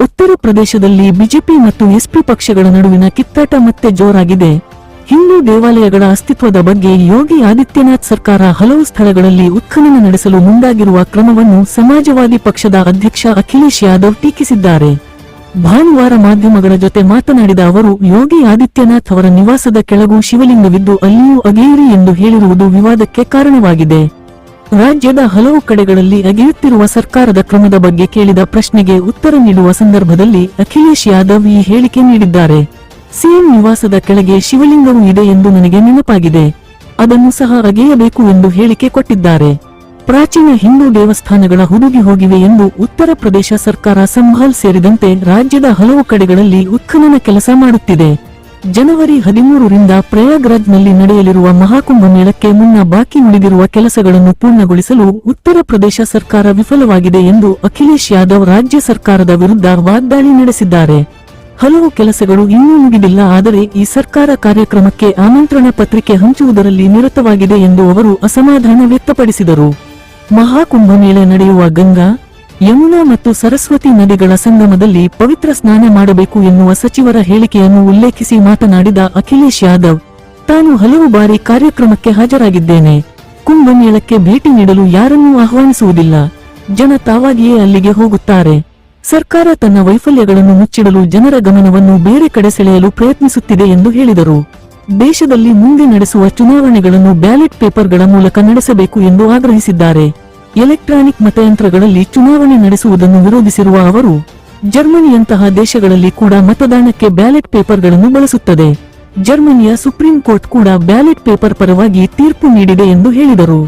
ಉತ್ತರ ಪ್ರದೇಶದಲ್ಲಿ ಬಿಜೆಪಿ ಮತ್ತು ಎಸ್ಪಿ ಪಕ್ಷಗಳ ನಡುವಿನ ಕಿತ್ತಾಟ ಮತ್ತೆ ಜೋರಾಗಿದೆ. ಹಿಂದೂ ದೇವಾಲಯಗಳ ಅಸ್ತಿತ್ವದ ಬಗ್ಗೆ ಯೋಗಿ ಆದಿತ್ಯನಾಥ್ ಸರ್ಕಾರ ಹಲವು ಸ್ಥಳಗಳಲ್ಲಿ ಉತ್ಖನನ ನಡೆಸಲು ಮುಂದಾಗಿರುವ ಕ್ರಮವನ್ನು ಸಮಾಜವಾದಿ ಪಕ್ಷದ ಅಧ್ಯಕ್ಷ ಅಖಿಲೇಶ್ ಯಾದವ್ ಟೀಕಿಸಿದ್ದಾರೆ. ಭಾನುವಾರ ಮಾಧ್ಯಮಗಳ ಜೊತೆ ಮಾತನಾಡಿದ ಅವರು, ಯೋಗಿ ಆದಿತ್ಯನಾಥ್ ಅವರ ನಿವಾಸದ ಕೆಳಗೂ ಶಿವಲಿಂಗವಿದ್ದು ಅಲ್ಲಿಯೂ ಅಗೆಯಿರಿ ಎಂದು ಹೇಳಿರುವುದು ವಿವಾದಕ್ಕೆ ಕಾರಣವಾಗಿದೆ. ರಾಜ್ಯದ ಹಲವು ಕಡೆಗಳಲ್ಲಿ ಅಗೆಯುತ್ತಿರುವ ಸರ್ಕಾರದ ಕ್ರಮದ ಬಗ್ಗೆ ಕೇಳಿದ ಪ್ರಶ್ನೆಗೆ ಉತ್ತರ ನೀಡುವ ಸಂದರ್ಭದಲ್ಲಿ ಅಖಿಲೇಶ್ ಯಾದವ್ ಈ ಹೇಳಿಕೆ ನೀಡಿದ್ದಾರೆ. ಸಿಎಂ ನಿವಾಸದ ಕೆಳಗೆ ಶಿವಲಿಂಗವೂ ಇದೆ ಎಂದು ನನಗೆ ನೆನಪಾಗಿದೆ. ಅದನ್ನು ಸಹ ಅಗೆಯಬೇಕು ಎಂದು ಹೇಳಿಕೆ ಕೊಟ್ಟಿದ್ದಾರೆ. ಪ್ರಾಚೀನ ಹಿಂದೂ ದೇವಸ್ಥಾನಗಳ ಹುದುಗಿ ಹೋಗಿವೆ ಎಂದು ಉತ್ತರ ಪ್ರದೇಶ ಸರ್ಕಾರ ಸಂಭಾಲ್ ಸೇರಿದಂತೆ ರಾಜ್ಯದ ಹಲವು ಕಡೆಗಳಲ್ಲಿ ಉತ್ಖನನ ಕೆಲಸ ಮಾಡುತ್ತಿದೆ. ಜನವರಿ 13ರಿಂದ ಪ್ರಯಾಗ್ರಾಜ್ನಲ್ಲಿ ನಡೆಯಲಿರುವ ಮಹಾಕುಂಭ ಮೇಳಕ್ಕೆ ಮುನ್ನ ಬಾಕಿ ಉಳಿದಿರುವ ಕೆಲಸಗಳನ್ನು ಪೂರ್ಣಗೊಳಿಸಲು ಉತ್ತರ ಪ್ರದೇಶ ಸರ್ಕಾರ ವಿಫಲವಾಗಿದೆ ಎಂದು ಅಖಿಲೇಶ್ ಯಾದವ್ ರಾಜ್ಯ ಸರ್ಕಾರದ ವಿರುದ್ಧ ವಾಗ್ದಾಳಿ ನಡೆಸಿದ್ದಾರೆ. ಹಲವು ಕೆಲಸಗಳು ಇನ್ನೂ ಮುಗಿದಿಲ್ಲ, ಆದರೆ ಈ ಸರ್ಕಾರ ಕಾರ್ಯಕ್ರಮಕ್ಕೆ ಆಮಂತ್ರಣ ಪತ್ರಿಕೆ ಹಂಚುವುದರಲ್ಲಿ ನಿರತವಾಗಿದೆ ಎಂದು ಅವರು ಅಸಮಾಧಾನ ವ್ಯಕ್ತಪಡಿಸಿದರು. ಮಹಾಕುಂಭ ಮೇಳ ನಡೆಯುವ ಗಂಗಾ, ಯಮುನಾ ಮತ್ತು ಸರಸ್ವತಿ ನದಿಗಳ ಸಂಗಮದಲ್ಲಿ ಪವಿತ್ರ ಸ್ನಾನ ಮಾಡಬೇಕು ಎನ್ನುವ ಸಚಿವರ ಹೇಳಿಕೆಯನ್ನು ಉಲ್ಲೇಖಿಸಿ ಮಾತನಾಡಿದ ಅಖಿಲೇಶ್ ಯಾದವ್, ತಾನು ಹಲವು ಬಾರಿ ಕಾರ್ಯಕ್ರಮಕ್ಕೆ ಹಾಜರಾಗಿದ್ದೇನೆ. ಕುಂಭಮೇಳಕ್ಕೆ ಭೇಟಿ ನೀಡಲು ಯಾರನ್ನೂ ಆಹ್ವಾನಿಸುವುದಿಲ್ಲ. ಜನ ತಾವಾಗಿಯೇ ಅಲ್ಲಿಗೆ ಹೋಗುತ್ತಾರೆ. ಸರ್ಕಾರ ತನ್ನ ವೈಫಲ್ಯಗಳನ್ನು ಮುಚ್ಚಿಡಲು ಜನರ ಗಮನವನ್ನು ಬೇರೆ ಕಡೆ ಸೆಳೆಯಲು ಪ್ರಯತ್ನಿಸುತ್ತಿದೆ ಎಂದು ಹೇಳಿದರು. ದೇಶದಲ್ಲಿ ಮುಂದೆ ನಡೆಸುವ ಚುನಾವಣೆಗಳನ್ನು ಬ್ಯಾಲೆಟ್ ಪೇಪರ್ಗಳ ಮೂಲಕ ನಡೆಸಬೇಕು ಎಂದು ಆಗ್ರಹಿಸಿದ್ದಾರೆ. ಎಲೆಕ್ಟ್ರಾನಿಕ್ ಮತಯಂತ್ರಗಳಲ್ಲಿ ಚುನಾವಣೆ ನಡೆಸುವುದನ್ನು ವಿರೋಧಿಸಿರುವ ಅವರು, ಜರ್ಮನಿಯಂತಹ ದೇಶಗಳಲ್ಲಿ ಕೂಡ ಮತದಾನಕ್ಕೆ ಬ್ಯಾಲೆಟ್ ಪೇಪರ್ಗಳನ್ನು ಬಳಸುತ್ತದೆ. ಜರ್ಮನಿಯ ಸುಪ್ರೀಂ ಕೋರ್ಟ್ ಕೂಡ ಬ್ಯಾಲೆಟ್ ಪೇಪರ್ ಪರವಾಗಿ ತೀರ್ಪು ನೀಡಿದೆ ಎಂದು ಹೇಳಿದರು.